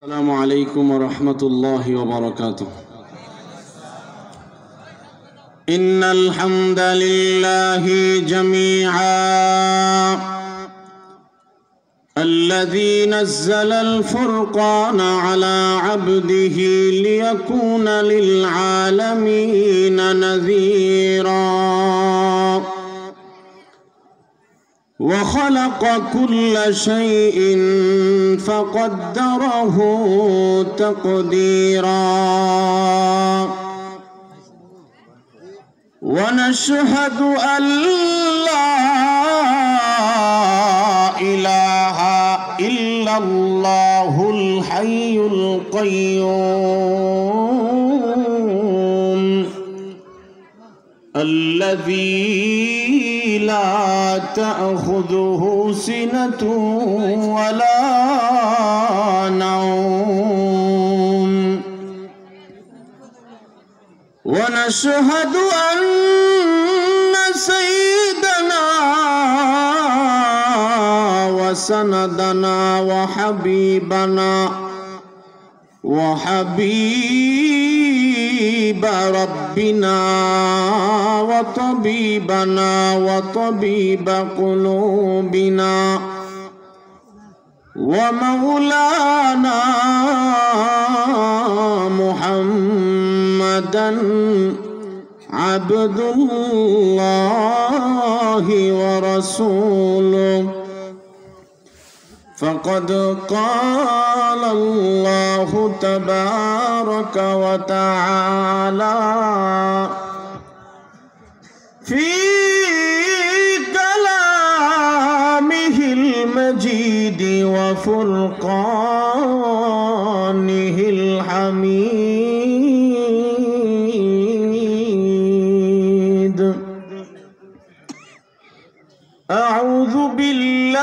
السلام عليكم ورحمة الله وبركاته. إن الحمد لله جميعا الذي نزل الفرقان على عبده ليكون للعالمين نذيرا، وخلق كل شيء فقدره تقديرا، ونشهد أن لا إله إلا الله الحي القيوم الذي لا تأخذه سنة ولا نوم، ونشهد أن سيدنا وسندنا وحبيب ربنا وطبيبنا وطبيب قلوبنا ومولانا محمدا عبد الله ورسوله، فقد قال الله تبارك وتعالى في كلامه المجيد وفرقانه الحميد: أعوذ بالله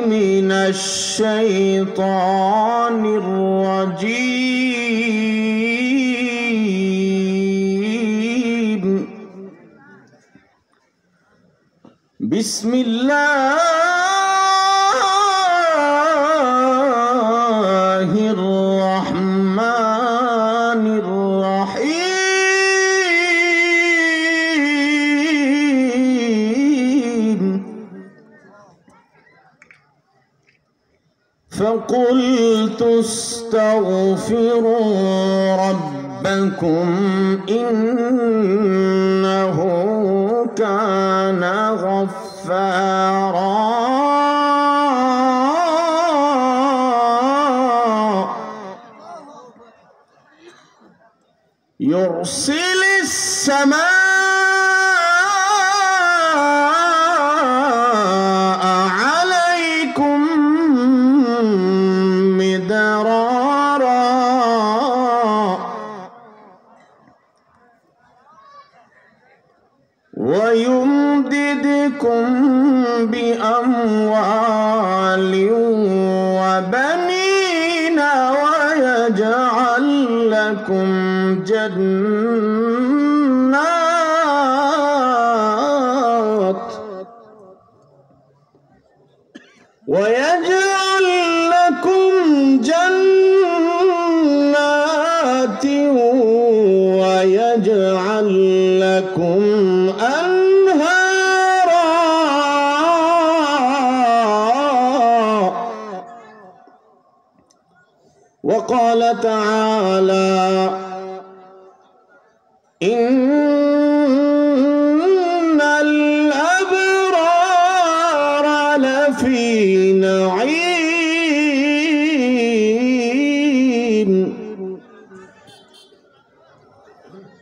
من الشيطان الرجيم. بسم الله الرحمن الرحيم. فقلت استغفروا ربكم إنه كان غفارا يرسل السماء عليكم مدرارا ويمددكم بأموال وبنين ويجعل لكم جنات ويجعل لكم أنهارا وقال تعالى: إن الأبرار لفي نعيم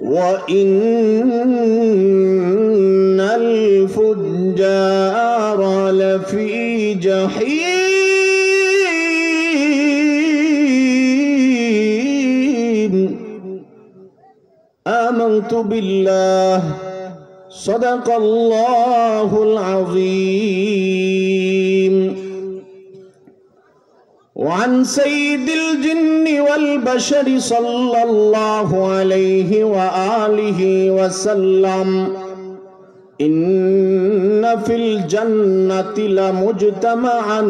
وإن الفجار لفي جحيم. آمنت بالله صدق الله العظيم. وعن سيد الجن والبشر صلى الله عليه وآله وسلم إن في الجنة لمجتمعا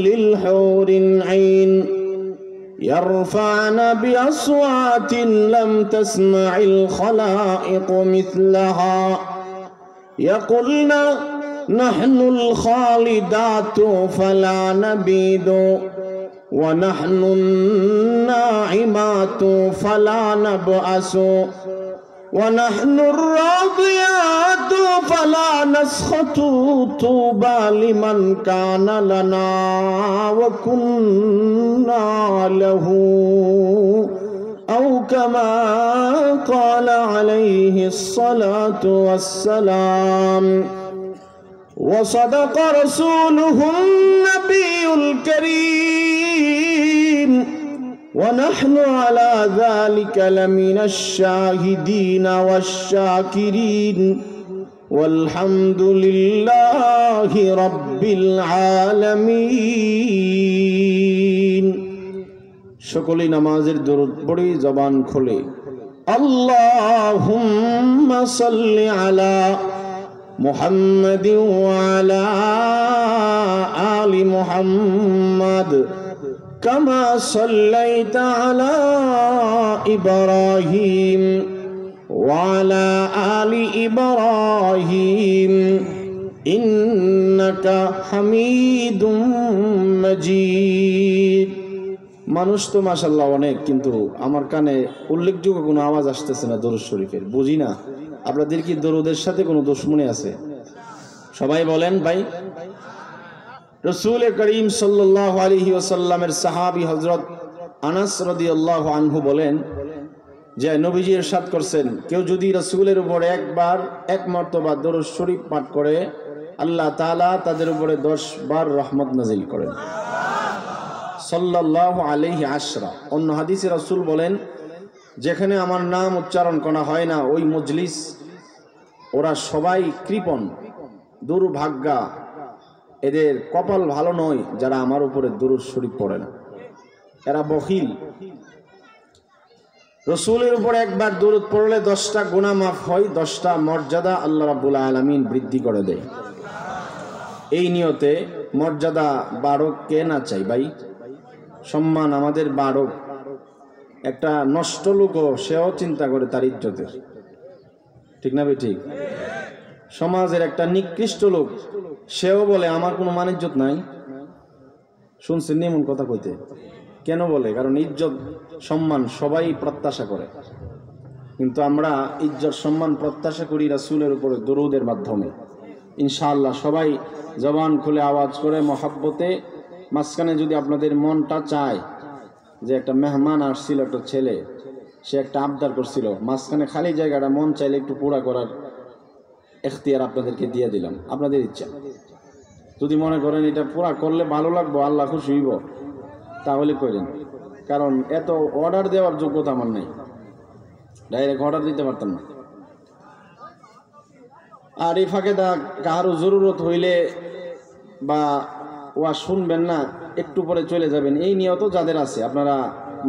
للحور عين يرفعن بأصوات لم تسمع الخلائق مثلها يقولن نحن الخالدات فلا نبيد ونحن الناعمات فلا نبأس ونحن الراضيات فلا نسخط طوبى لمن كان لنا وكنا له أو كما قال عليه الصلاة والسلام. وصدق رسوله النبي الكريم ونحن على ذلك لمن الشاهدين والشاكرين والحمد لله رب العالمين. সকলেই নামাজের দরুদ পড়ি, জবান খুলে আল্লাহুম্মা সাল্লি আলা মুহাম্মাদিন ওয়া আলা আলি মুহাম্মাদ কামা সাল্লাইতা আলা ইব্রাহিম ওয়া আলা আলি ইব্রাহিম ইন্নাকা হামিদুম মাজিদ। মানুষ তো মাশাআল্লাহ অনেক, কিন্তু আমার কানে উল্লেখযোগ্য কোনো আওয়াজ আসতেছে না দরুদ শরীফের। বুঝি না আপনাদের কি দরুদের সাথে কোনো দুশমনি আছে? সবাই বলেন ভাই। রাসূল করিম সাল্লাল্লাহু আলাইহি ওয়াসাল্লামের সাহাবী হযরত আনাস রাদিয়াল্লাহু আনহু বলেন যে নবীজি ইরশাদ করছেন, কেউ যদি রাসূলের উপরে একবার এক মর্তবা দরুদ শরীফ পাঠ করে আল্লাহ তাআলা তাদের উপরে 10 বার রহমত নাজিল করেন সাল্লাল্লাহু আলাইহি আশরা। অন্য হাদিসে রাসূল বলেন, যেখানে আমার নাম উচ্চারণ করা হয় না ওই মজলিস ওরা সবাই কৃপণ, দুর্ভাগ্যা, এদের কপাল ভালো নয় যারা আমার উপরে দরুদ শরীফ পড়ে না, এরা বখিল। রাসূলের উপর একবার দরুদ পড়লে 10টা গুনাহ মাফ হয়, 10টা মর্যাদা আল্লাহ রাব্বুল আলামিন বৃদ্ধি করে দেয়। এই নিয়তে মর্যাদা বাড়ক, কে না চাই ভাই? সম্মান আমাদের বাড়ক। একটা নষ্ট লোকও সেও চিন্তা করে তার ইজ্জতের, ঠিক না ভাই? ঠিক। সমাজের একটা নিকৃষ্ট লোক সেও বলে আমার কোনো মান ইজ্জত নাই। শুনছেন এমন কথা কইতে? কেন বলে? কারণ ইজ্জত সম্মান সবাই প্রত্যাশা করে, কিন্তু আমরা ইজ্জত সম্মান প্রত্যাশা করি রাসূলের উপরে দরুদের মাধ্যমে। ইনশাআল্লাহ সবাই জবান খুলে আওয়াজ করে মহব্বতে, মাঝখানে যদি আপনাদের মনটা চায় যে একটা মেহমান আসছিল, একটা ছেলে, সে একটা আবদার করছিল, মাঝখানে খালি জায়গাটা মন চাইলে একটু পুরা করার এখতিয়ার আপনাদেরকে দিয়ে দিলাম, আপনাদের ইচ্ছা। যদি মনে করেন এটা পুরা করলে ভালো লাগবো, আল্লাহ খুশি হইব, তাহলে করেন। কারণ এত অর্ডার দেওয়ার যোগ্যতা আমার নেই, ডাইরেক্ট অর্ডার দিতে পারতাম না। আর এই ফাঁকে কারো জরুরত হইলে বা ওয়া শুনবেন না, একটু পরে চলে যাবেন, এই নিয়ত যাদের আছে আপনারা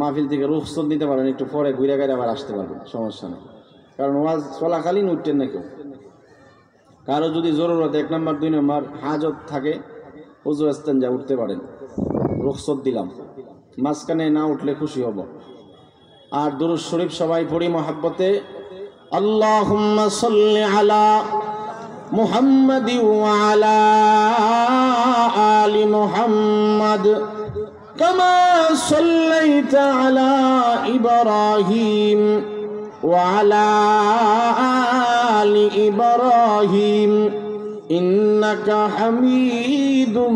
মাহফিল থেকে রুখসত নিতে পারেন, একটু পরে ঘুরে ঘুরে আবার আসতে পারবেন, সমস্যা নেই। কারণ ওয়াজ চলাকালীন উঠতেন না কেউ। কারো যদি জরুরত 1 নম্বর 2 নম্বর হাজত থাকে, উজু ইস্তেঞ্জা উঠতে পারেন, রুখসত দিলাম। মাঝখানে না উঠলে খুশি হব। আর দুরূদ শরীফ সবাই পড়ি মহব্বতে। আল্লাহুম্মা সাল্লি আলা মুহাম্মাদি ওয়া আলা আলি মুহাম্মাদ কামা সাল্লাইতা আলা ইব্রাহিম ওয়া আলা আলি ইব্রাহিম ইন্নাকা হামিদুম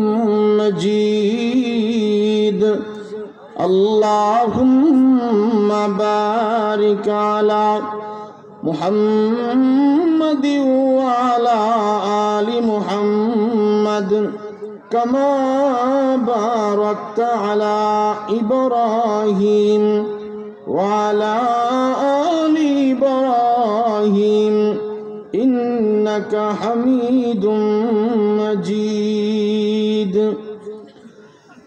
মাজিদ। আল্লাহুম্মা বারিক আলা মুহাম্মাদ ওয়া আলা আলি মুহাম্মাদ কামা বারাকতা আলা ইব্রাহিম ওয়া আলা আলি ইব্রাহিম ইন্নাকা হামিদুম মাজিদ।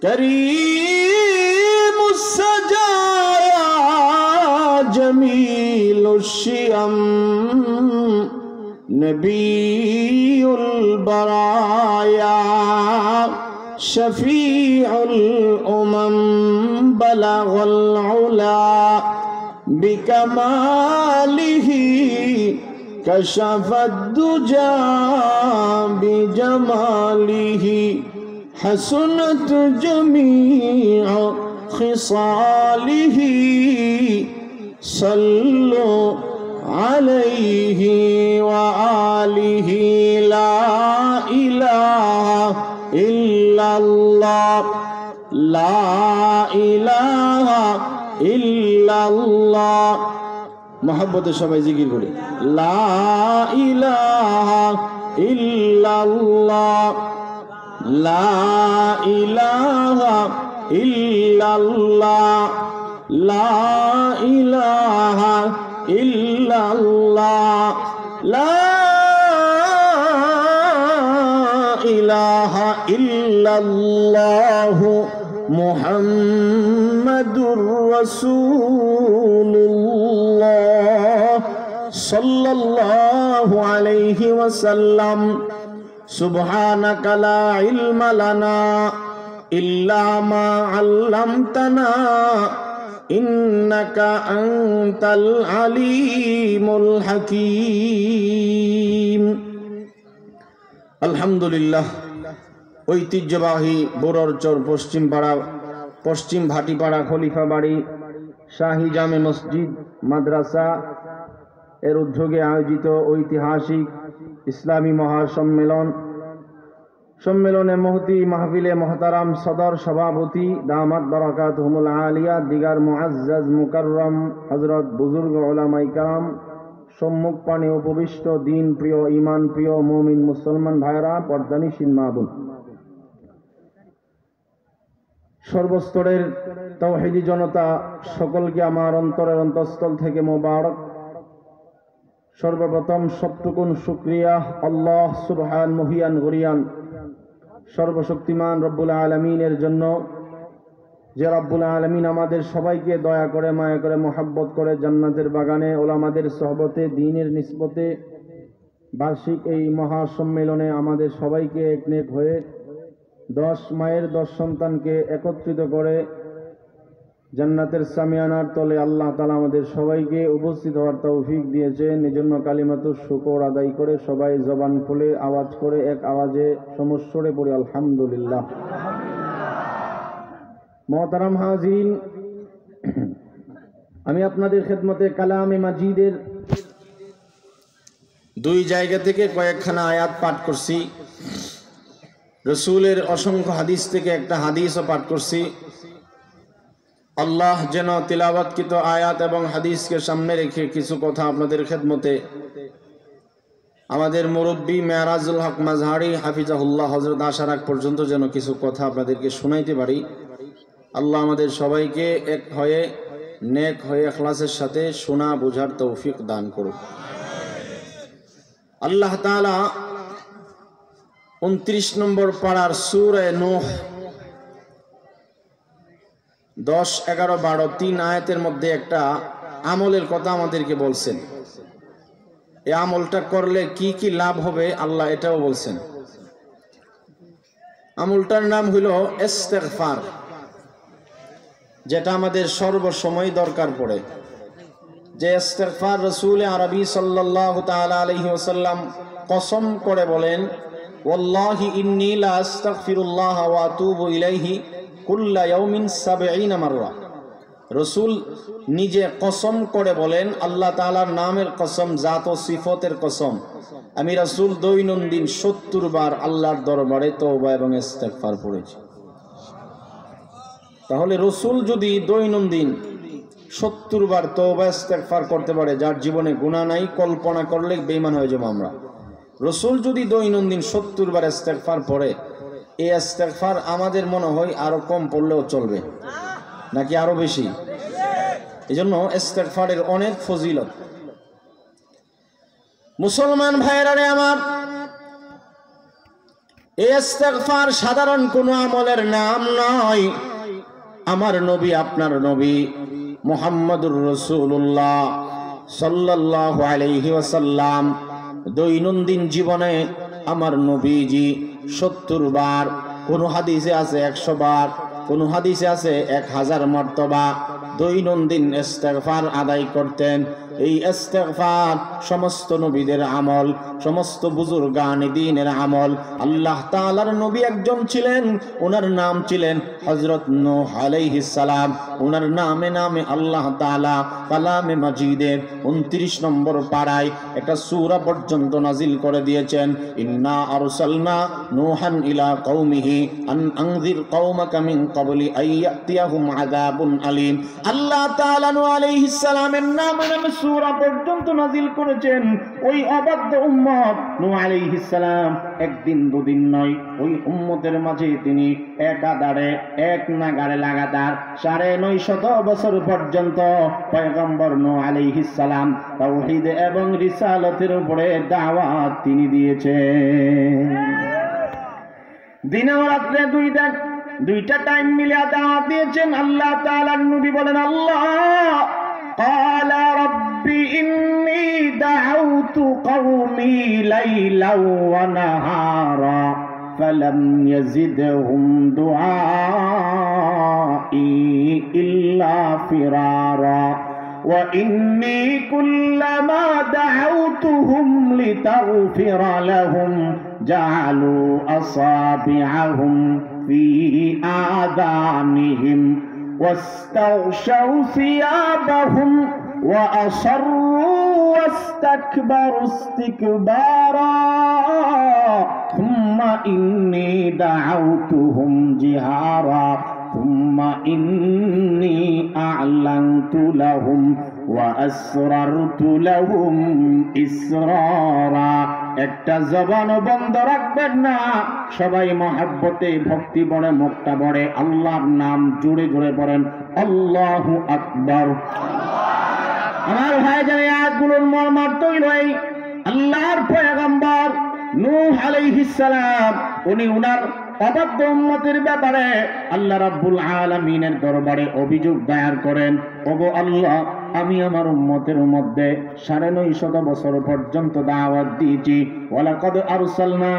করিমুস সাজায়া জমিলুশ শিয়াম নবী البرايا شفيع الأمم بلغ العلا بكماله كشف الدجى بجماله حسنت جميع خصاله صلوا عليه وآله لا إله إلا الله لا إله إلا الله محبت সবাই জিকির করি লা ইলাহা ইল্লাল্লাহ লা ইলাহা ইল্লাল্লাহ লা ইলাহা ইল্লাল্লাহ লা ইলাহা ইল্লাল্লাহ মুহাম্মাদুর রাসূলুল্লাহ সাল্লাল্লাহু আলাইহি ওয়াসাল্লাম সুবহানাকা লা ইলমা লানা ইল্লা মা আল্লামতানা ইন্নাকা আনতাল আলিমুল হাকীম। আলহামদুলিল্লাহ। ঐতিহ্যবাহী বোররচর পশ্চিম ভাটিপাড়া খলিফা বাড়ি শাহী জামে মসজিদ মাদ্রাসা এর উদ্যোগে আয়োজিত ঐতিহাসিক ইসলামী সম্মেলনে মহতি মাহফিলে মোহতারাম সদর সভাপতি দামাত বারাকাতুহুমুল আলিয়া দিগার মুআজ্জাজ মুকাররম হযরত বুজুর্গ উলামায়ে কেরাম সম্মুখ পানে উপবিষ্ট দিন প্রিয় ঈমান প্রিয় মুমিন মুসলমান ভাইরা পর্দানিশীন মা বোন সর্বস্তরের তাওহীদি জনতা সকলকে আমার অন্তরের অন্তঃস্থল থেকে মোবারক। সর্বপ্রথম সবটুকুন শুকরিয়া আল্লাহ সুবহান মুহিয়ান গরিয়ান সর্বশক্তিমান রব্বুল আলামিনের জন্য, যে রব্বুল আলামিন আমাদের সবাইকে দয়া করে মায়া করে মোহাব্বত করে জান্নাতের বাগানে ওলামাদের সোহবতে দ্বীনের নিসবতে বার্ষিক এই মহাসম্মেলনে আমাদের সবাইকে একনেক হয়ে 10 মায়ের 10 সন্তানকে একত্রিত করে জান্নাতের সামিয়ানার তলে আল্লাহ তাআলা আমাদের সবাইকে উপস্থিত হওয়ার তৌফিক দিয়েছেন। এজন্য কালিমাতুশ শুকর আদায় করে সবাই জবান খুলে আওয়াজ করে এক আওয়াজে সমস্বরে পড়ি আলহামদুলিল্লাহ। মোহতারাম হাজিরিন, আমি আপনাদের খেদমতে কালামে মাজিদের 2 জায়গা থেকে কয়েকখানা আয়াত পাঠ করছি। রসুলের অসংখ্য হাদিস থেকে একটা হাদিসও পাঠ করছি। আল্লাহ যেন তিলাওয়াতকৃত আয়াত এবং হাদিসকে সামনে রেখে কিছু কথা আপনাদের খেদমতে আমাদের মুরব্বী মেরাজুল হক মাজহারি হাফিজাহুল্লাহ হযরত আসার আগ পর্যন্ত যেন কিছু কথা আপনাদেরকে শোনাইতে পারি। আল্লাহ আমাদের সবাইকে এক হয়ে নেক হয়ে ইখলাসের সাথে শোনা বোঝার তৌফিক দান করুন। আল্লাহ তাআলা 29 নম্বর পারার সূরা নূহ 10, 11, 12 3 আয়াতের মধ্যে একটা আমলের কথা আমাদেরকে বলছেন। এই আমলটা করলে কি কি লাভ হবে আল্লাহ এটাও বলছেন। আমলটার নাম হলো ইস্তিগফার, যেটা আমাদের সর্বসময় দরকার পড়ে। যে ইস্তিগফার রাসূল আরবি সাল্লাল্লাহু তাআলা আলাইহি ওয়াসাল্লাম কসম করে বলেন, ওয়াল্লাহি ইন্নী লা আস্তাগফিরুল্লাহ ওয়া আতুবু ইলাইহি কুল্লা ইয়াউমিন 70 মাররা। রাসূল নিজে কসম করে বলেন, আল্লাহ তাআলার নামের কসম, জাত ও সিফতের কসম, আমি রাসূল দৈনন্দিন 70 বার আল্লাহর দরবারে তওবা এবং ইস্তিগফার পড়েছি। তাহলে রাসূল যদি দৈনন্দিন 70 বার তওবা ইস্তিগফার করতে পারে, যার জীবনে গুনাহ নাই, কল্পনা করলে বেঈমান হয়ে যাব আমরা। রাসূল যদি দৈনন্দিন 70 বার ইস্তিগফার পড়ে, এই ইস্তিগফার আমাদের মনে হয় আরো কম পড়লেও চলবে, নাকি আরো বেশি? এজন্য ইস্তিগফারের অনেক ফজিলত। মুসলমান ভাইরা রে আমার, এই ইস্তিগফার সাধারণ কোনো আমলের নাম নয়। আমার নবী, আপনার নবী মুহাম্মদুর রাসূলুল্লাহ সাল্লাল্লাহু আলাইহি ওয়াসাল্লাম দৈনন্দিন জীবনে আমার নবীজি 70 বার, কোন হাদিসে আছে 100 বার, কোন হাদিসে আছে 1000 মর্তবা দৈনন্দিন ইস্তেগফার আদায় করতেন। এই ইস্তেগফার সমস্ত নবীদের আমল, সমস্ত বুজুর্গানে দ্বীনের আমল। আল্লাহ তাআলার নবী একজন ছিলেন, ওনার নাম ছিলেন হযরত নূহ আলাইহিস সালাম। ওনার নামে নামে আল্লাহ তাআলা কালামে মাজিদের 29 নম্বর পারায় একটা সূরা পর্যন্ত নাজিল করে দিয়েছেন। ইন্না আরসালনা নূহান ইলা কওমিহি আন আনযির কওমাকা মিন ক্বাবলি আইয়াতিয়াহুম আযাবুন আলীম। আল্লাহ তাআলা নূহ আলাইহিস সালামের নামে নামে সূরা পর্যন্ত নাজিল করেছেন। ওই অবাধ্য উম্মত নূহ আলাইহিস সালাম একদিন দুদিন নয়, ওই উম্মতের মাঝে তিনি একাধারে এক নাগাড়ে লাগাতার 950 বছর পর্যন্ত পয়গম্বর নূহ আলাইহিস সালাম তাওহীদ এবং রিসালাতের উপরে দাওয়াত তিনি দিয়েছেন। দিনে ও রাতে দুইটা টাইম মিলিয়ে দাওয়াত দিয়েছেন। আল্লাহ তাআলার নবী বলেন, আল্লাহ قال رب إني دعوت قومي ليلا ونهارا فلم يزدهم دعائي إلا فرارا وإني كلما دعوتهم لتغفر لهم جعلوا أصابعهم في آذانهم واستغشوا ثيابهم وأصروا واستكبروا استكبارا ثم إني دعوتهم جهارا ثم إني أعلنت لهم وأسررت لهم إسرارا। একটা জবান বন্ধ রাখবেন না, সবাই মহব্বতে ভক্তি বড়ে মুক্তা বড়ে আল্লাহর নাম জুড়ে জুড়ে পড়েন আল্লাহু আকবার। আমার ভাই জানে আয়াতগুলোর মর্মার্থ হইল এই, আল্লাহর পয়গম্বর নূহ আলাইহিস সালাম উনি উনার অবাধ্য উম্মতের ব্যাপারে আল্লাহ রাব্বুল আলামিনের দরবারে অভিযোগ দায়ের করেন, ওগো আল্লাহ, আমি আমার উম্মতের মধ্যে 950 বছর পর্যন্ত দাওয়াত দিয়েছি। ওয়ালাকাদ আরসালনা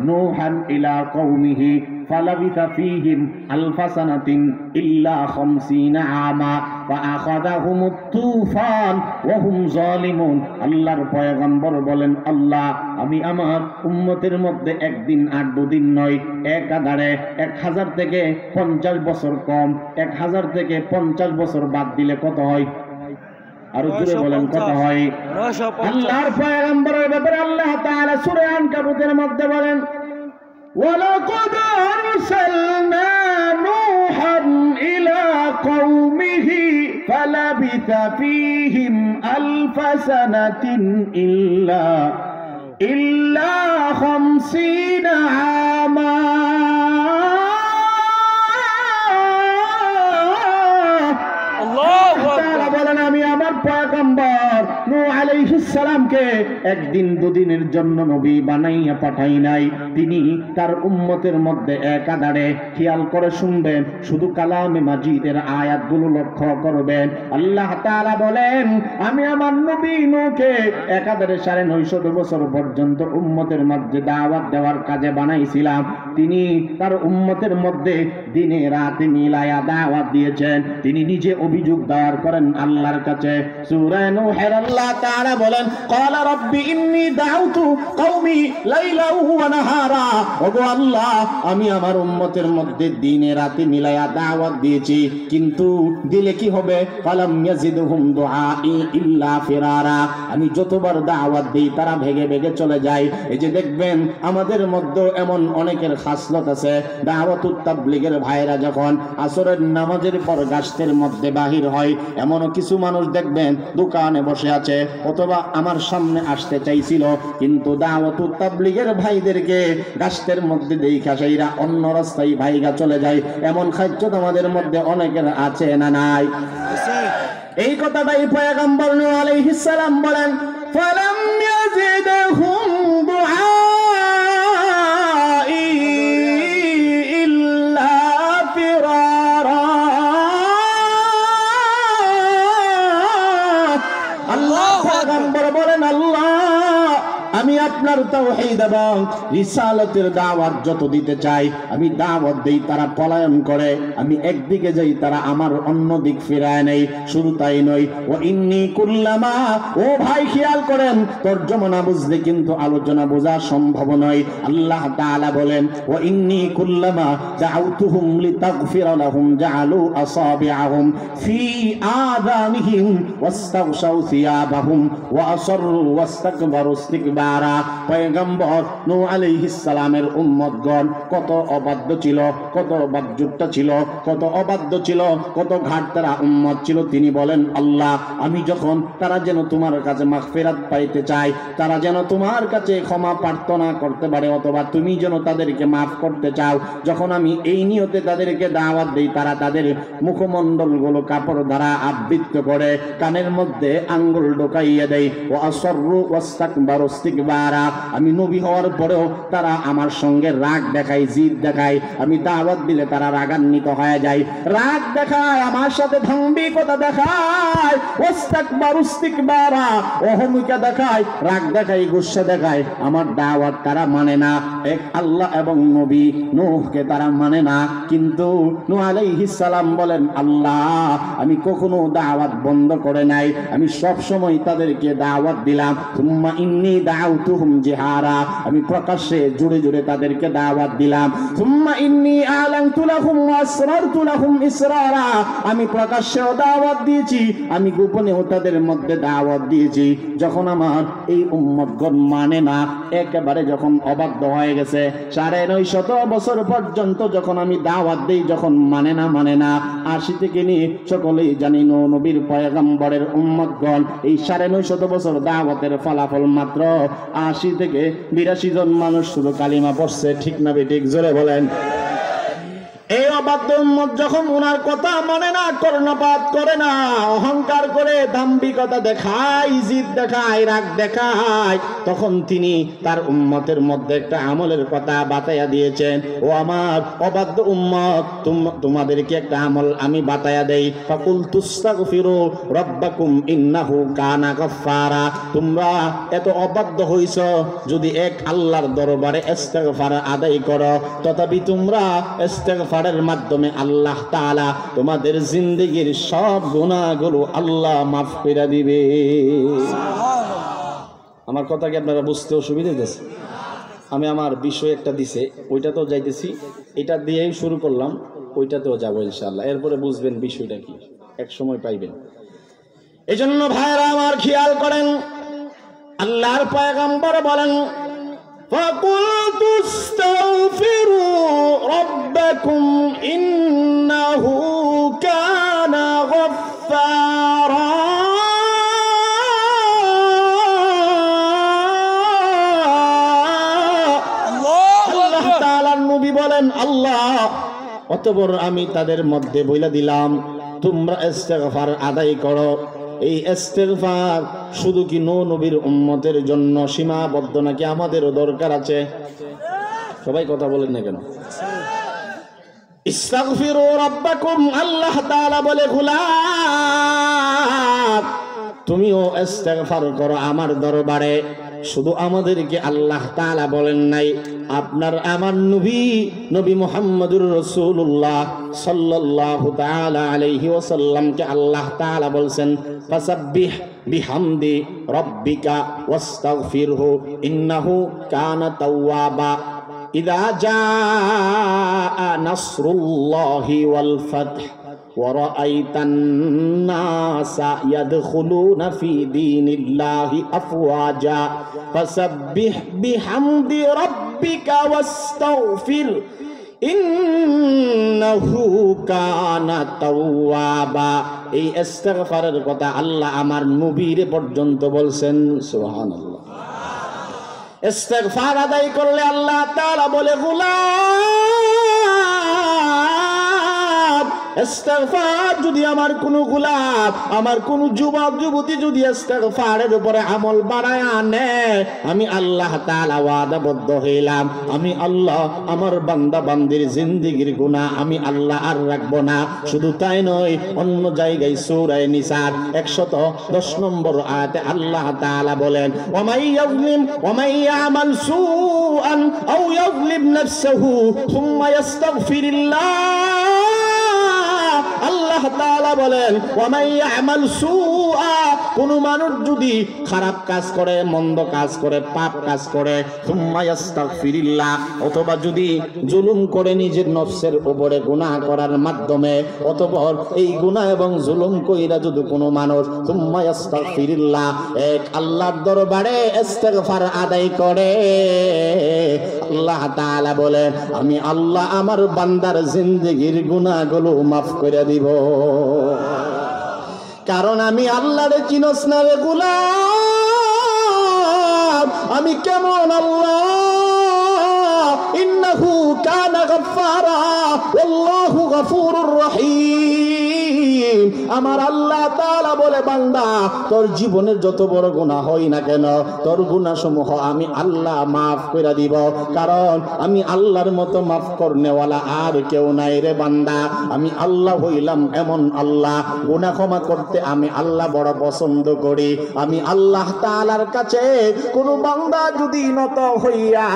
নূহান ইলা কওমিহি ফালাবিথা ফীহিম আলফা সানাতিন ইল্লা 50 আমা ফাআখাযাহুমুত তুফান ওয়া হুম যালিমুন। আল্লাহর পয়গম্বর বলেন, আল্লাহ, আমি আমার উম্মতের মধ্যে একদিন আর দুদিন নয়, একাধারে 1000 থেকে 50 বছর কম, 1000 থেকে 50 বছর বাদ দিলে কত হয়? আর জুড়ে বলেন কত হয়? আল্লাহর পয়গম্বরের ব্যাপারে আল্লাহ তাআলা সূরা আনকাবুতের মধ্যে বলেন, ওয়ালাকাদ আরসালনা নূহান ইলা কওমিহি ফালাবিথা ফীহিম আলফা সানাতিন ইল্লা 50 আমা আমি আমার পয়গম্বর নূহ আলাইহিস সালামকে একদিন দুদিনের জন্য নবী বানাইয়া পাঠাই নাই। তিনি তার উম্মতের মধ্যে একাধারে, খেয়াল করে শুনবেন, শুধু কালামে মাজিদের আয়াতগুলো লক্ষ্য করবেন। আল্লাহ তাআলা বলেন, আমি আমার নবী নূহকে একাধারে 950 বছর পর্যন্ত উম্মতের মধ্যে দাওয়াত দেওয়ার কাজে বানাইছিলাম। তিনি তার উম্মতের মধ্যে দিনে রাতে মিলায়া দাওয়াত দিয়েছেন। তিনি নিজে অভিযোগ দায়ের করেন আল্লাহর কাছে। সূরা নূহের আল্লাহ তাআলা বলেন, ক্বালা রাব্বি ইন্নী দাউতু কওমি লাইলাও ওয়া নাহারা। ওগো আল্লাহ, আমি আমার উম্মতের মধ্যে দিনে রাতে মিলায়া দাওয়াত দিয়েছি, কিন্তু দিলে কি হবে? ফালাম ইয়াজিদহুম দুআই ইল্লা ফিরারা। আমি যতবার দাওয়াত দেই তারা ভেগে ভেগে চলে যায়। এই যে দেখবেন আমাদের মধ্যে এমন অনেকের খাসলত আছে, দাওয়াতুত তাবলীগের ভাইরা যখন আসরের নামাজের পর গাছতের মধ্যে বাহির হয়, এমনও কিছু মানুষ দেখবেন দোকানে বসে আছে, অথবা আমার সামনে আসতে চাইছিল, কিন্তু দাওয়াতুত তাবলীগের ভাইদেরকে গাছতের মধ্যে দেখা সেইরা অন্য রাস্তায় ভাইগা চলে যায়। এমন খাদ্য আমাদের মধ্যে অনেকের আছে না নাই? এই কথাটাই পয়গম্বর নূহ আলাইহিস সালাম বলেন, ফালাম ইয়াজিদহুম দুআই ইল্লা ফিরারা। আল্লাহ পয়গম্বর বলেন, আল্লাহ, আমি আপনার তাওহীদ এবং রিসালাতের দাওয়াত যত দিতে চাই, আমি দাওয়াত দেই, তারা পলায়ন করে। আমি একদিকে যাই, তারা আমার অন্য দিক ফিরায় নেই। শুধু তাই নয়, ও ইন্নী কুল্লামা, ও ভাই খেয়াল করেন, তরজমা না বুঝলে কিন্তু আলোচনা বোঝা সম্ভব নয়। আল্লাহ তাআলা বলেন, ও ইন্নী কুল্লামা দাউতুহুম লিতাগফিরা লাহুম জাআলু আসাবিআহুম ফি আযানিহিম ওয়াস্তাগশাউ সিয়াবাহুম ওয়া আসররু ওয়াস্তাকবারু ইস্তিকবারা। পয়গম্বর নূহ আলাইহিস সালামের উম্মতগণ কত অবাধ্য ছিল, কত বাধ্যযুক্ত ছিল, কত অবাধ্য ছিল, কত ঘাট তারা উম্মত ছিল। তিনি বলেন, আল্লাহ, আমি যখন তারা যেন তোমার কাছে মাগফিরাত পাইতে চায়, তারা যেন তোমার কাছে ক্ষমা প্রার্থনা করতে পারে, অথবা তুমি যেন তাদেরকে মাফ করতে চাও, যখন আমি এই নিয়তে তাদেরকে দাওয়াত দেই, তারা তাদের মুখমণ্ডলগুলো কাপড় দ্বারা আবৃত করে কানের মধ্যে আঙ্গুল ঢোকাইয়া দেয়। ও আসররু ওয়াস্তাকবারু ইস্তিকবারা, আমি নবী হওয়ার পরেও তারা আমার সঙ্গে রাগ দেখায়, জিদ দেখায়। আমি দাওয়াত দিলে তারা রাগান্বিত হয়ে যায়, রাগ দেখায়, আমার সাথে ধাম্বিকতা দেখায়। ওয়াস্তাকবারু ইস্তিকবারা, অহমিকা দেখায়, রাগ দেখায়, গুসা দেখায়। আমার দাওয়াত তারা মানে না। এক আল্লাহ এবং নবী নূহকে তারা মানে না। কিন্তু নূহ আলাইহিস সালাম বলেন, আল্লাহ, আমি কখনো দাওয়াত বন্ধ করে নাই, আমি সব সময় তাদেরকে দাওয়াত দিলাম। সুম্মা ইন্নী দাউতুহুম জিহারা, আমি প্রকাশ্যে জুড়ে জুড়ে তাদেরকে দাওয়াত দিলাম। সুম্মা ইন্নী আ'লানতু লাহুম ওয়া আসরারতু লাহুম ইসরারা, আমি প্রকাশ্যেও দাওয়াত দিয়েছি, আমি গোপনেও তাদের মধ্যে দাওয়াত দিয়েছি। যখন আমার এই উম্মতগণ মানে না, একেবারে যখন অবাধ্য হয়ে গেছে, 950 বছর পর্যন্ত যখন আমি দাওয়াত দেই, যখন মানে না 80 থেকে নিয়ে সকলেই জানি নবীর পয়গম্বরের উম্মতগণ এই 950 বছর দাওয়াতের ফলাফল মাত্র 80 থেকে 82 জন মানুষ শুধু কালিমা পড়ছে। ঠিক না বেঠিক? জোরে বলেন। এই অবাধ্য উম্মত যখন ওনার কথা মানে না, কর্ণপাত করে না, অহংকার করে, দাম্ভিকতা দেখায়, জিদ দেখায়, রাগ দেখায়, তখন তিনি তার উম্মতের মধ্যে একটা আমলের কথা বাতায়া দিয়েছেন। ও আমার অবাধ্য উম্মত, তোমাদেরকে একটা আমল আমি বাতায়া দেই। ফাকুল তুস্তাগফিরু রাব্বাকুম ইন্নাহু কানা গাফফারা, তোমরা এত অবাধ্য হইছ, যদি এক আল্লাহর দরবারে ইস্তিগফার আদায় করো, তথাপি তোমরা ইস্তিগফারের মাধ্যমে আল্লাহ তাআলা তোমাদের জিন্দেগীর সব গুনাহগুলো আল্লাহ মাফ করে দিবে। আমার কথা কি আপনারা বুঝতে অসুবিধা হইতেছে? আমি আমার বিষয় একটা দিছে, ওইটাতেও যাইতেছি, এটা দিয়েই শুরু করলাম, ওইটাতেও যাবো ইনশাআল্লাহ। এরপরে বুঝবেন বিষয়টা কি, এক সময় পাইবেন। এই জন্য ভাইরা আমার খেয়াল করেন, আল্লাহর পয়গম্বর বলেন, فَقُلْتُ اسْتَغْفِرُوا رَبَّكُمْ إِنَّهُ كَانَ غَفَّارًا আল্লাহ তাআলার নবী বলেন, আল্লাহ, অতঃপর আমি তাদের মধ্যে বইলা দিলাম, তোমরা ইস্তিগফার আদায় করো। এই ইস্তিগফার শুধু কি নবীর উম্মতের জন্য সীমাবদ্ধ, নাকি আমাদেরও দরকার আছে? সবাই কথা বলেন না কেন? ইস্তাগফিরু রাব্বাকুম, আল্লাহ তাআলা বলে, গোলাম, তুমিও ইস্তিগফার করো আমার দরবারে। শুধু আমাদেরকে আল্লাহ তাআলা বলেন নাই, আপনার আমার নবী মুহাম্মদুর রাসূলুল্লাহ সাল্লাল্লাহু তাআলা আলাইহি ওয়াসাল্লামকে আল্লাহ তাআলা বলছেন, ফাসাব্বিহ বিহামদি রাব্বিকা ওয়াস্তাগফিরহু ইন্নাহু কানা তাওয়াবা। ইযা জাআ নাসরুল্লাহি ওয়াল ফাতহ ورأيت الناس يدخلون في دين الله أفواجا فسبح بحمد ربك واستغفر إنه كان توابا। এই ইস্তিগফারের কথা আল্লাহ আমার নবীর পর্যন্ত বলছেন। সুবহানাল্লাহ। ইস্তিগফার আদায় করলে আল্লাহ তাআলা বলে, গোলাম, ইস্তেগফার যদি আমার কোন গোলাম, আমার কোন যুবক যুবতী যদি ইস্তেগফারের উপরে আমল বাড়ায় আনে, আমি আল্লাহ তাআলা ওয়াদাবদ্ধ হইলাম, আমি আল্লাহ আমার বান্দা বান্দির জিন্দেগীর গুনাহ আমি আল্লাহ আর রাখবো না। শুধু তাই নয়, অন্য জায়গায় সূরা নিসার 110 নম্বর আয়াতে আল্লাহ তাআলা বলেন, ওয়ামাই ইয়াযলিম ওয়ামাই ইয়ামাল সুআন আও ইয়াযলিম নাফসাহু সুম্মা ইস্তাগফিরিল্লাহ, আল্লাহ তাআলা বলেন ওয়ামাই ইয়ামাল সুআ, কোন মানুষ যদি খারাপ কাজ করে, মন্দ কাজ করে, পাপ কাজ করে, সুম্মা ইস্তাগফিরিল্লাহ, অথবা যদি জুলুম করে নিজের নফসের উপরে গুনাহ করার মাধ্যমে, অথবা এই গুনাহ এবং জুলুম কইরা যদি কোনো মানুষ সুম্মা ইস্তাগফিরিল্লাহ এক আল্লাহর দরবারে ইস্তেগফার আদায় করে, আল্লাহ তাআলা বলেন আমি আল্লাহ আমার বান্দার জিন্দেগীর গুনাহগুলো মাফ করে দিব। কারণ আমি আল্লাহরে চিনস না রে গোলাম, আমি কেমন আল্লাহ, ইন্নাহু কানা গাফফারা আল্লাহু গফুরুর রহিম। আমার আল্লাহ তাআলা বলে বান্দা তোর জীবনের যত বড় গুনাহ হই না কেন, তোর গুনাহসমূহ আমি আল্লাহ মাফ করে দিব, কারণ আমি আল্লাহর মতো মাফ করনেওয়ালা আর কেউ নাই রে বান্দা। আমি আল্লাহ হইলাম এমন আল্লাহ, গুনাহ ক্ষমা করতে আমি আল্লাহ বড় পছন্দ করি। আমি আল্লাহ তাআলার কাছে কোন বান্দা যদি নত হইয়া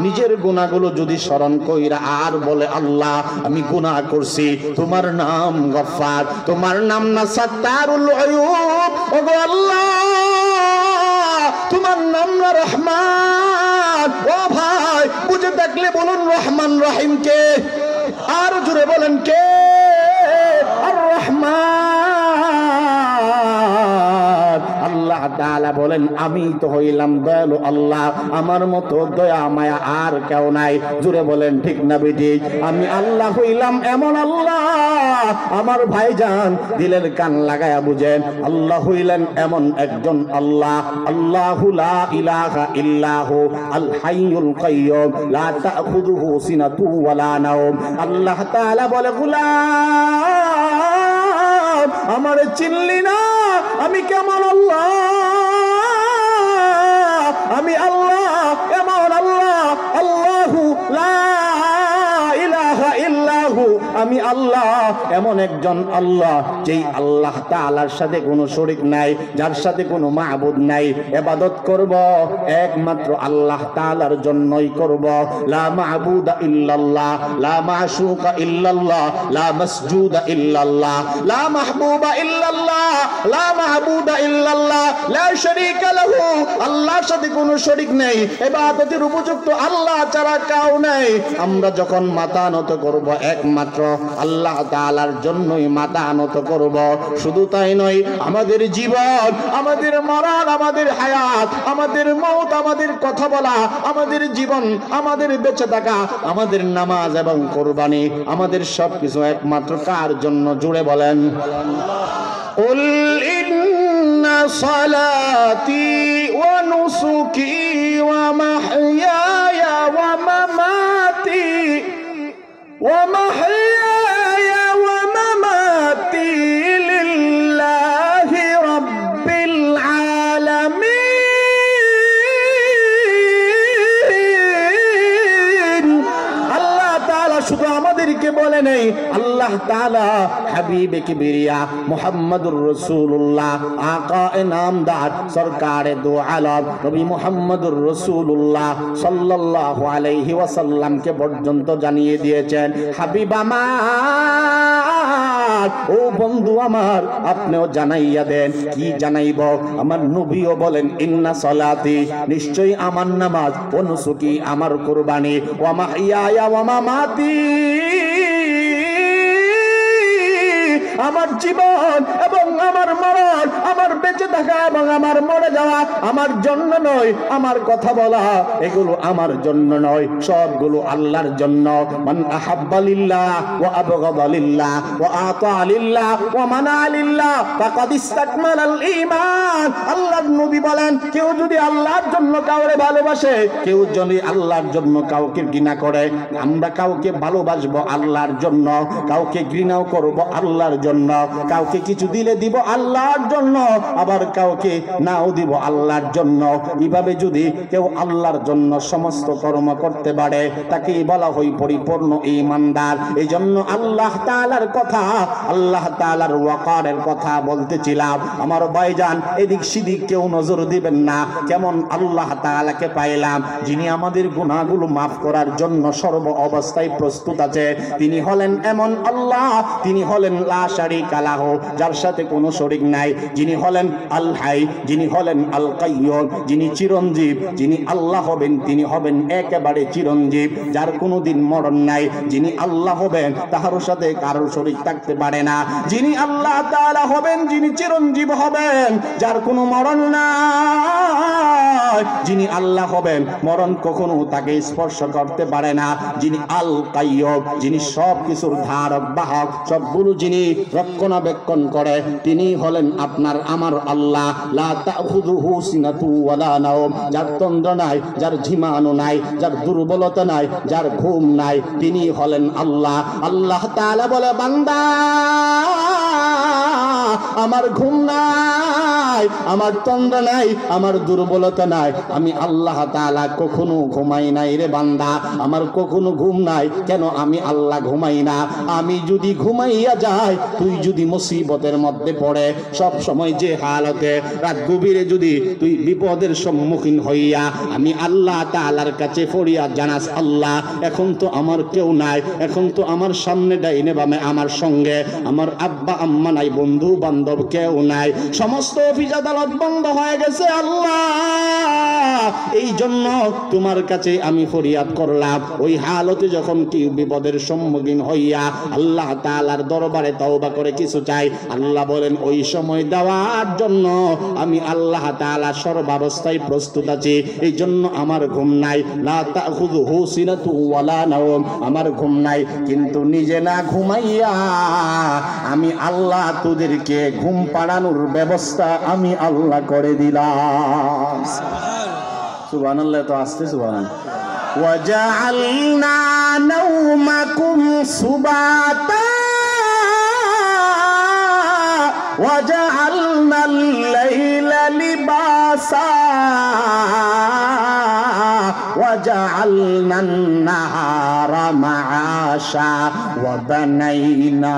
নিজের গুনাহগুলো যদি স্মরণ কইরা আর বলে আল্লাহ আমি গুনাহ করছি, তোমার নাম গফফার, তোমার নাম না সাত্তারুল উয়ুব, ওগো আল্লাহ তোমার নাম না রহমান। ও ভাই, বুঝে থাকলে বলুন রহমান রহিম কে, আর জোরে বলেন কে? আর রহমান। আল্লাহ তাআলা বলেন আমি তো হইলাম দয়ালু আল্লাহ, আমার মতো দয়া মায়া আর কেউ নাই। জোরে বলেন ঠিক না বেঠিক? আমি আল্লাহ হইলাম এমন আল্লাহ। আমার ভাইজান দিলের কান লাগায়া বুঝেন, আল্লাহ হইলেন এমন একজন আল্লাহ, আল্লাহু লা ইলাহা ইল্লাহু আল হাইয়ুল কাইয়্যুম লা তাখুযুহু সিনাতু ওয়ালা নাওম। আল্লাহ তাআলা বলে গোলাম আমারে চিনলি না, আমি কেমন আল্লাহ, আমি আল্লাহ এমন আল্লাহ, আল্লাহু লা ইলাহা ইল্লাহু, আমি আল্লাহ এমন একজন আল্লাহ যেই আল্লাহ তাআলার সাথে কোনো শরীক নাই, যার সাথে কোনো মাবুদ নাই। ইবাদত করব একমাত্র আল্লাহ তাআলার জন্যই করব। লা মাবুদা ইল্লাল্লাহ, লা মাশুকা ইল্লাল্লাহ, লা মাসজুদা ইল্লাল্লাহ, লা মাহবুবা ইল্লাল্লাহ, লা মাহবুদা ইল্লাল্লাহ, লা শারীকা লাহু, আল্লাহর সাথে কোনো শরীক নেই। ইবাদতের উপযুক্ত আল্লাহ ছাড়া কেউ নেই। আমরা যখন মাথা নত করব একমাত্র আল্লাহ তাআলার জন্যই মাথা নত করব। শুধু তাই নয়, আমাদের জীবন, আমাদের মরণ, আমাদের হায়াত, আমাদের মওত, আমাদের কথা বলা, আমাদের জীবন, আমাদের বেঁচে থাকা, আমাদের নামাজ এবং কুরবানি, আমাদের সবকিছু একমাত্র কার জন্য? জুড়ে বলেন কুল ইন্না সালাতি ওয়া নুসুকি ওয়া মাহইয়ায়া ওয়া মামাতি ومحياي ومماتي لله رب العالمين। আল্লাহ তাআলা শুধু আমাদেরকে বলে নাই, আল্লাহ তাআলা হাবিবে কিবরিয়া মুহাম্মদুর রাসূলুল্লাহ আকায়ে নামদার সরকারে দো আলম নবী মুহাম্মদুর রাসূলুল্লাহ সাল্লাল্লাহু আলাইহি ওয়াসাল্লাম কে পর্যন্ত জানিয়ে দিয়েছেন, হাবিব আমার, ও বন্ধু আমার, আপনিও জানাইয়া দেন। কি জানাইব? আমার নবীও বলেন ইন্না সালাতি, নিশ্চয়ই আমার নামাজ, ওয়া নুসুকি, আমার কুরবানি, ওয়া মাহইয়ায়া ওয়া মামাতি, আমার জীবন এবং আমার মরণ, আমার বেঁচে থাকা এবং আমার মরে যাওয়া আমার জন্য নয়, আমার কথা বলা এগুলো আমার জন্য নয়, সবগুলো আল্লাহর জন্য। মান আহাব্বা লিল্লাহ ওয়া আবগাদা লিল্লাহ ওয়া আতা লিল্লাহ ওয়া মানা লিল্লাহ ফাকাদ ইসতাকমালাল ঈমান। আল্লাহর নবী বলেন, কেউ যদি আল্লাহর জন্য কাউকে ভালোবাসে, কেউ যদি আল্লাহর জন্য কাউকে ঘৃণা করে, আমরা কাউকে ভালোবাসবো আল্লাহর জন্য, কাউকে ঘৃণাও করব আল্লাহর জন্য, কাউকে কিছু দিলে দিব আল্লাহর জন্য, আবার কাউকে নাও দিব আল্লাহর জন্য। এইভাবে যদি কেউ আল্লাহর জন্য সমস্ত কর্ম করতে পারে, তাকেই বলা হয় পরিপূর্ণ ঈমানদার। এই জন্য আল্লাহ তাআলার কথা, আল্লাহ তাআলার ওয়াকারের কথা বলতেছিলাম। আমার ভাইজান, এদিক সেদিক কেউ নজর দিবেন না। কেমন আল্লাহ তাআলাকে পাইলাম, যিনি আমাদের গুনাহগুলো মাফ করার জন্য সর্ব অবস্থায় প্রস্তুত আছে। তিনি হলেন এমন আল্লাহ, তিনি হলেন লা শারীকা লাহু, যার সাথে কোনো শরীক নাই। যিনি হলেন আল হাই, যিনি হলেন আল কাইয়্যুম, যিনি চিরঞ্জীব। যিনি আল্লাহ হবেন তিনি হবেন একেবারে চিরঞ্জীব, যার কোনো দিন মরণ নাই। যিনি আল্লাহ হবেন তাহার সাথে কারো শরীক থাকতে পারে না। যিনি আল্লাহ তাআলা হবেন, যিনি চিরঞ্জীব হবেন, যার কোনো মরণ নাই। যিনি আল্লাহ হবেন, মরণ কখনো তাকে স্পর্শ করতে পারে না। যিনি আল কাইয়্যুম, যিনি সব কিছুর ধারক বাহক, সবগুলো যিনি রক্ষণাবেক্ষণ করে, তিনি হলেন আপনার আমার আল্লাহ। লা তাখুযুহু সিনাতু ওয়ালা নাওম, যার তন্দ্রা নাই, যার ঝিমানো নাই, যার দুর্বলতা নাই, যার ঘুম নাই, তিনি হলেন আল্লাহ। আল্লাহ তাআলা বলে, বান্দা আমার ঘুম নাই, আমার তন্দ্রা নাই, আমার দুর্বলতা নাই, আমি আল্লাহ তাআলা কখনো ঘুমাই নাই রে বান্দা, আমার কখনো ঘুম নাই। কেন আমি আল্লাহ ঘুমাই না? আমি যদি ঘুমাইয়া যাই, তুই যদি মুসিবতের মধ্যে পড়ে, সব সময় যে হালতে রাত গভীরে যদি তুই বিপদের সম্মুখীন হইয়া আমি আল্লাহ তাআলার কাছে ফরিয়াদ জানাস, আল্লাহ এখন তো আমার কেউ নাই, এখন তো আমার সামনে ডাইনে বামে আমার সঙ্গে আমার আব্বা আম্মা নাই, বন্ধু বান্ধব কেউ নাই, সমস্ত অফিস আদালত বন্ধ হয়ে গেছে, আল্লাহ এই জন্য তোমার কাছে আমি ফরিয়াদ করলাম। ওই হালতে যখন কি বিপদের সম্মুখীন হইয়া আল্লাহ তাআলার দরবারে তওবা করে কিছু চাই, আল্লাহ বলেন ওই সময় দেওয়ার জন্য আমি আল্লাহ তাআলা সর্বাবস্থায় প্রস্তুত আছি। এই জন্য আমার ঘুম নাই। লা তাখুযুহু সিনাতু ওয়ালা নাওম, আমার ঘুম নাই। কিন্তু নিজে না ঘুমাইয়া আমি আল্লাহ তোদেরকে ঘুম পাড়ানোর ব্যবস্থা আমি আল্লাহ করে দিলাম। সুবহানাল্লাহ। তো আসতে সুবহানাল্লাহ। ওয়াজআলনা নাওমাকুম সুবাতা وجعلنا الليل لباسا وجعلنا النهار معاشا وبنينا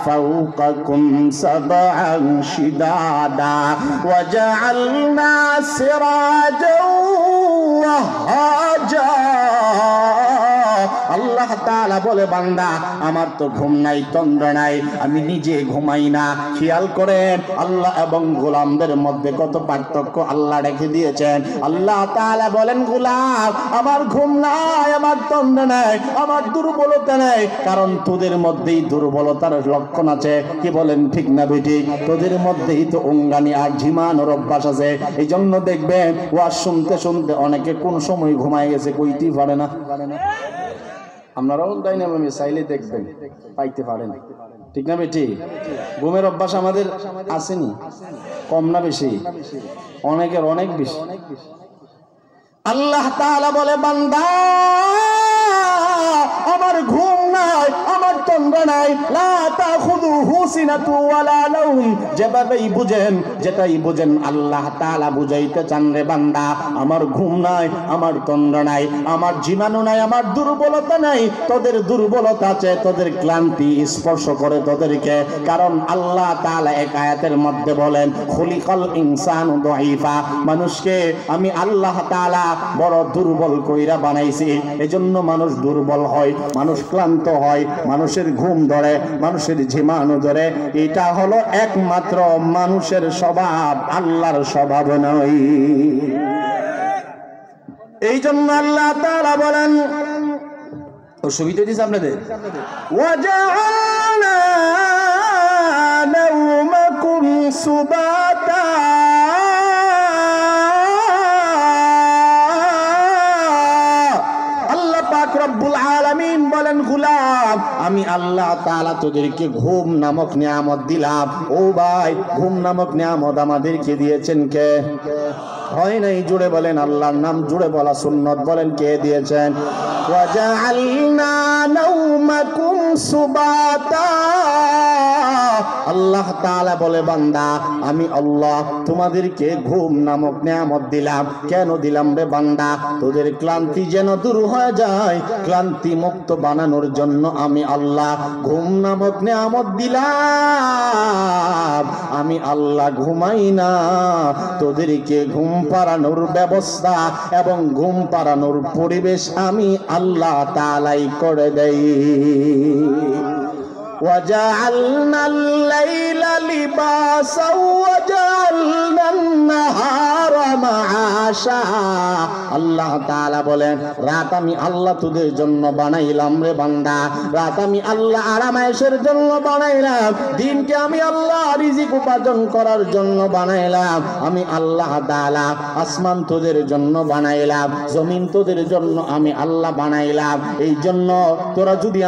فوقكم سبعا شدادا وجعلنا سراجا وهاجا। আল্লাহ তাআলা বলে, বান্দা আমার তো ঘুম নাই, তন্দ্রা নাই, আমি নিজে ঘুমাই না। খেয়াল করেন আল্লাহ এবং গোলামদের মধ্যে কত পার্থক্য আল্লাহ রেখে দিয়েছেন। আল্লাহ তাআলা বলেন, গোলাম আমার ঘুম নাই, আমার তন্দ্রা নাই, আমার দুর্বলতা নাই, কারণ তোদের মধ্যেই দুর্বলতার লক্ষণ আছে। কি বলেন ঠিক না বেটি? তোদের মধ্যেই তো অঙ্গানি আর ঝিমানোর অভ্যাস আছে। এই জন্য দেখবেন ওয়াজ শুনতে শুনতে অনেকে কোন সময় ঘুমায় গেছে, কইতেই পারে না। আপনারাও ডাইনামি চাইলে দেখবেন পাইতে পারেন, ঠিক না বেটি? ঘুমের অভ্যাস আমাদের আসেনি, কম না বেশি? অনেকের অনেক বেশি। আল্লাহ তাআলা বলে, বান্দা আমার ঘুম নাই, আমার তন্দ্রা নাই, লা তাখুযুহু সিনাতু ওয়ালা নাওম। যেভাবেই বুঝেন, যেটাই বুঝেন আল্লাহ তাআলা বুঝাইতে চান রে বান্দা, আমার ঘুম নাই, আমার তন্দ্রা নাই, আমার জীবাণু নাই, আমার দুর্বলতা নাই। তোদের দুর্বলতা আছে, তোদের ক্লান্তি স্পর্শ করে তোদেরকে, কারণ আল্লাহ তাআলা এক আয়াতের মধ্যে বলেন, খুলিকাল ইনসানু দাঈফা, মানুষকে আমি আল্লাহ তাআলা বড় দুর্বল কইরা বানাইছি। এজন্য মানুষ দুর্বল হয়, মানুষ ক্লান্ত হয়, মানুষের ঘুম ধরে, মানুষের ঝিমানো ধরে। এটা হলো একমাত্র মানুষের স্বভাব, আল্লাহর স্বভাব নয়। এই জন্য আল্লাহ তাআলা বলেন, অসুবিধা দিচ্ছে আপনাদের, ওয়াজআলনা সুবাতা আল্লাহ পাক রব্বুল আলামিন বলেন গোলাম আমি আল্লাহ তাআলা তোদেরকে ঘুম নামক নিয়ামত দিলাম। ও ভাই ঘুম নামক নিয়ামত আমাদেরকে দিয়েছেন কে? হয় নাই জুড়ে বলেন আল্লাহর নাম জুড়ে বলা সুন্নত, বলেন কে দিয়েছেন? ওয়াজআলনা নাওমাকুম সুবাতা আল্লাহ তাআলা বলে বান্দা আমি আল্লাহ তোমাদেরকে ঘুম নামক নিয়ামত দিলাম। কেন দিলাম রে বান্দা? তোদের ক্লান্তি যেন দূর হয়ে যায়, ক্লান্তি মুক্ত বানানোর জন্য আমি আল্লাহ ঘুম নামক নিয়ামত দিলাম। আমি আল্লাহ ঘুমাই না, তোদেরকে ঘুম পাড়ানোর ব্যবস্থা এবং ঘুম পাড়ানোর পরিবেশ আমি আল্লাহ তাআলাই করে দেই। وجعلنا الليل لباسا وجعلنا النهار معاشا আল্লাহ তাআলা বলেন রাত আমি আল্লাহ তোদের জন্য বানাইলাম রে বান্দা, রাত আমি আল্লাহ আরামায়েশের জন্য বানাইলাম, দিনকে আমি আল্লাহ রিজিক উপার্জন করার জন্য বানাইলাম। আমি আল্লাহ তাআলা আসমান তোদের জন্য বানাইলাম, জমিন তোদের জন্য আমি আল্লাহ বানাইলাম। এই জন্য তোরা যদি